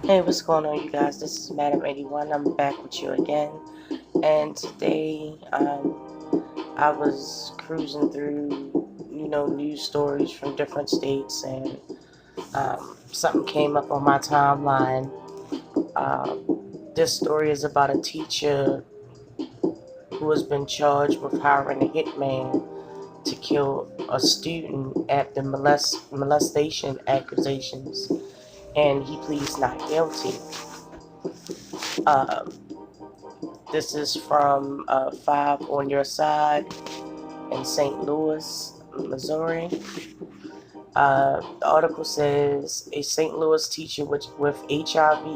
Hey, what's going on, you guys? This is Madam 81. I'm back with you again. And today, I was cruising through, news stories from different states, and something came up on my timeline. This story is about a teacher who has been charged with hiring a hitman to kill a student after molestation accusations, and he pleads not guilty. Um, This is from 5 on Your Side in St. Louis, Missouri. The article says a St. Louis teacher with HIV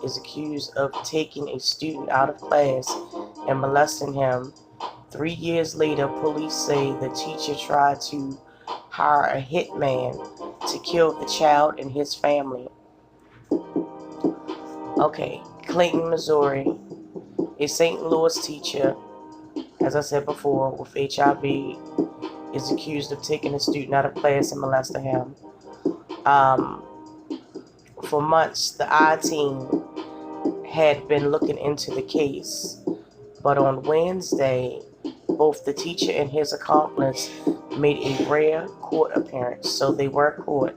is accused of taking a student out of class and molesting him. 3 years later, police say the teacher tried to hire a hitman to kill the child and his family. Okay, Clayton, Missouri. A St. Louis teacher, as I said before, with HIV is accused of taking a student out of class and molesting him. For months, the I-Team had been looking into the case, but on Wednesday, both the teacher and his accomplice made a rare court appearance, so they were caught.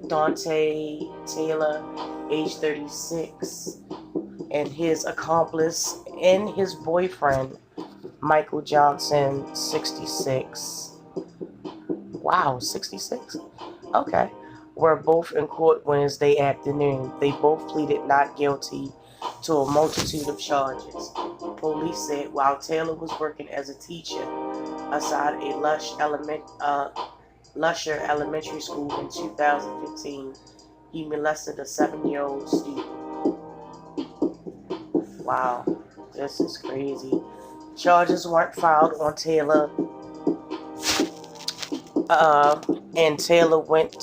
Dante Taylor, age 36, and his accomplice and his boyfriend, Michael Johnson, 66. Wow, 66? Okay. Were both in court Wednesday afternoon. They both pleaded not guilty to a multitude of charges. Police said while Taylor was working as a teacher aside a Lusher Elementary School in 2015, he molested a 7-year-old student. Wow, this is crazy. Charges weren't filed on Taylor, and Taylor went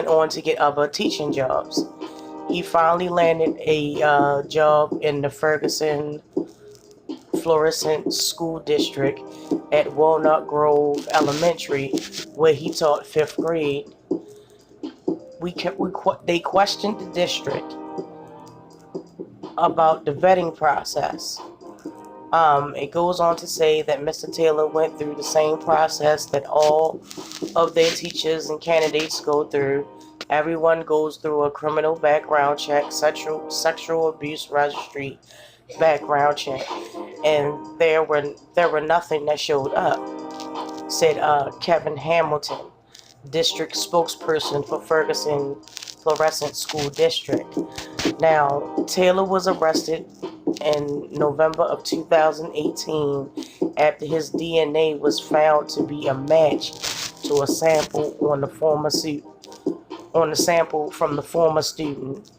on to get other teaching jobs. He finally landed a job in the Ferguson Florissant School District at Walnut Grove Elementary, where he taught 5th grade. They questioned the district about the vetting process. It goes on to say that Mr. Taylor went through the same process that all of their teachers and candidates go through. Everyone goes through a criminal background check, sexual abuse registry background check, and there were nothing that showed up, said Kevin Hamilton, district spokesperson for Ferguson Florissant School District. Now, Taylor was arrested in November of 2018 after his DNA was found to be a match to a sample on the sample from the former student.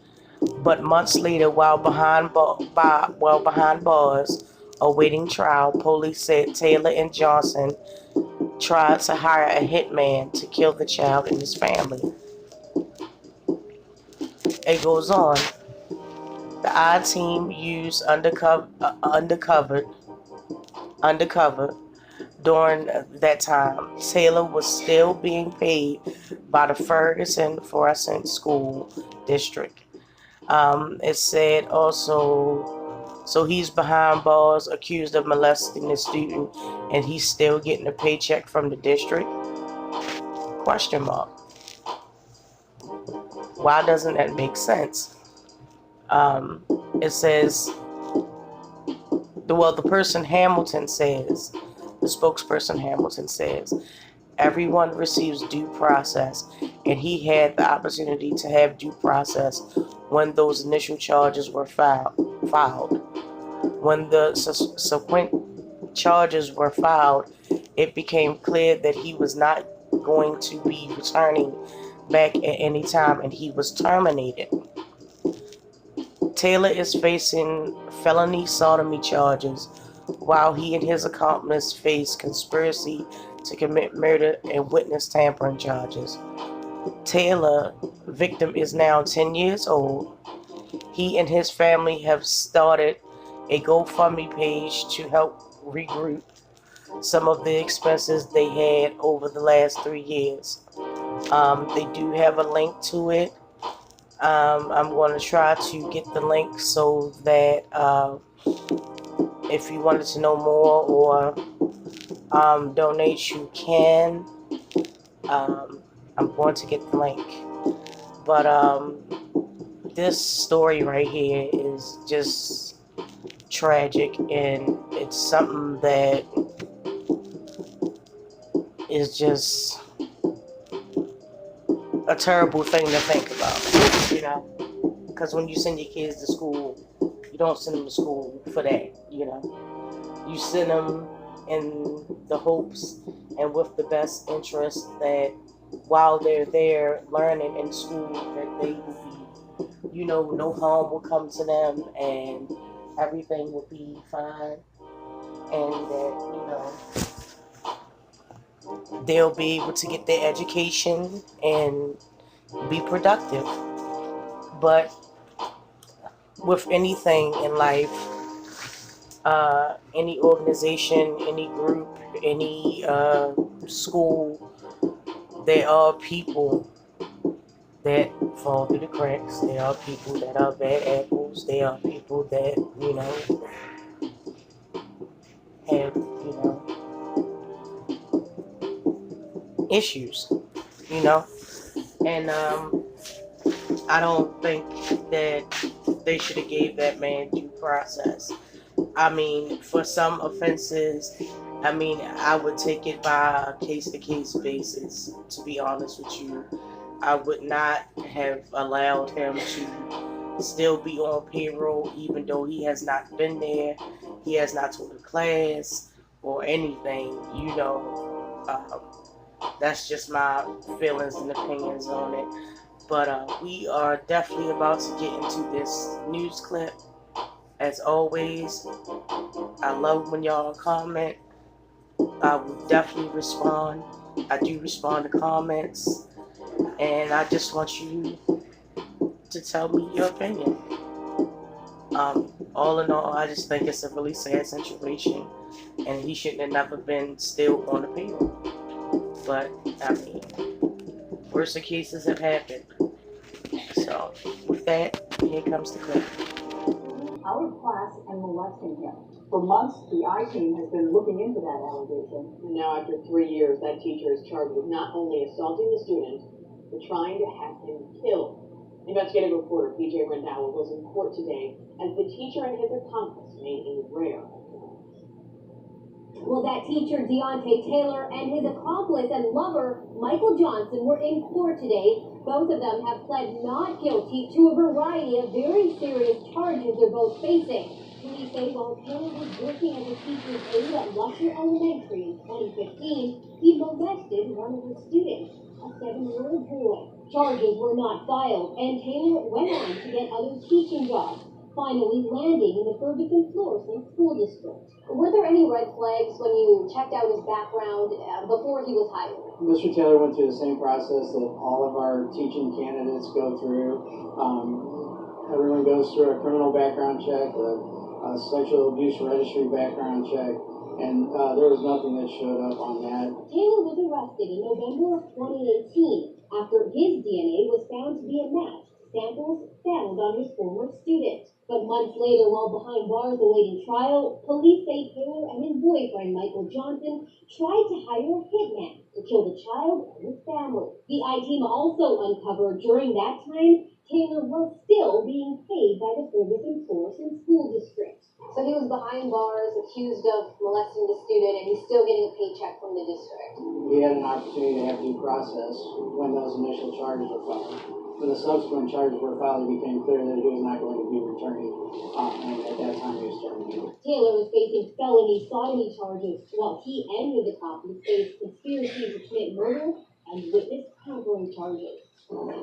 But months later, while behind bars awaiting trial, police said Taylor and Johnson tried to hire a hitman to kill the child and his family. It goes on. The I-Team used undercover during that time. Taylor was still being paid by the Ferguson Florissant School District. It said also, so he's behind bars accused of molesting the student, and he's still getting a paycheck from the district? Question mark. Why doesn't that make sense? It says, the person Hamilton says, the spokesperson Hamilton says, everyone receives due process, and he had the opportunity to have due process when those initial charges were filed. When the subsequent charges were filed, it became clear that he was not going to be returning back at any time, and he was terminated. Taylor is facing felony sodomy charges, while he and his accomplice face conspiracy to commit murder and witness tampering charges. Taylor, victim, is now 10 years old. He and his family have started a GoFundMe page to help regroup some of the expenses they had over the last 3 years. They do have a link to it. I'm going to try to get the link so that if you wanted to know more or donate, you can. I'm going to get the link. But this story right here is just tragic, and it's something that is just a terrible thing to think about, you know, because when you send your kids to school, you don't send them to school for that, you know. You send them in the hopes and with the best interest that while they're there learning in school, that they will be, you know, no harm will come to them and everything will be fine, and that, you know, they'll be able to get their education and be productive. But with anything in life, any organization, any group, any school, there are people that fall through the cracks. There are people that are bad apples. There are people that, you know, have, you know, issues, you know. And I don't think that they should have gave that man due process. I mean, for some offenses, I mean, I would take it by a case-to-case basis, to be honest with you. I would not have allowed him to still be on payroll, even though he has not been there, he has not taught a class or anything, you know. That's just my feelings and opinions on it. But we are definitely about to get into this news clip. As always, I love when y'all comment. I will definitely respond. I do respond to comments. And I just want you to tell me your opinion. All in all, I just think it's a really sad situation. And he shouldn't have never been still on the payroll. But, I mean, worse cases have happened. So, with that, here comes the clip. Out of class and molesting him. For months, the I-Team has been looking into that allegation. And now, after 3 years, that teacher is charged with not only assaulting the student, but trying to have him killed. Investigative reporter PJ Rendauer was in court today as the teacher and his accomplice made a rare appearance. Well, that teacher, Deontay Taylor, and his accomplice and lover, Michael Johnson, were in court today. Both of them have pled not guilty to a variety of very serious charges they're both facing. Police say while Taylor was working as a teacher's aide at Lusher Elementary in 2015, he molested one of her students, a 7-year-old boy. Charges were not filed, and Taylor went on to get other teaching jobs, finally landing in the Ferguson-Florissant School District. Were there any red flags when you checked out his background before he was hired? Mr. Taylor went through the same process that all of our teaching candidates go through. Everyone goes through a criminal background check, a sexual abuse registry background check, and there was nothing that showed up on that. Taylor was arrested in November of 2018 after his DNA was found to be a match to samples found on his former student. But months later, while behind bars awaiting trial, police say Taylor and his boyfriend, Michael Johnson, tried to hire a hitman to kill the child and his family. The I-Team also uncovered during that time, Taylor was still being paid by the Ferguson-Florissant School District. So he was behind bars, accused of molesting the student, and he's still getting a paycheck from the district. We had an opportunity to have due process when those initial charges were filed. When the subsequent charges were filed, it became clear that he was not going to be returning, and at that time he was terminated. Taylor was facing felony sodomy charges, while he and his accomplice faced conspiracy to commit murder and witness tampering charges.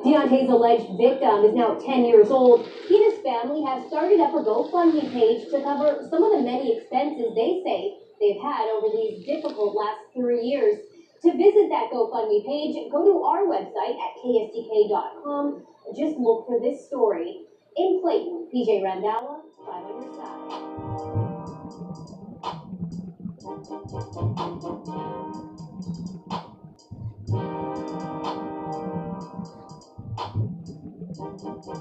Deontay's alleged victim is now 10 years old. He and his family have started up a GoFundMe page to cover some of the many expenses they say they've had over these difficult last 3 years. To visit that GoFundMe page, go to our website at ksdk.com. Just look for this story. In Clayton, PJ Randalla, 5 on your side.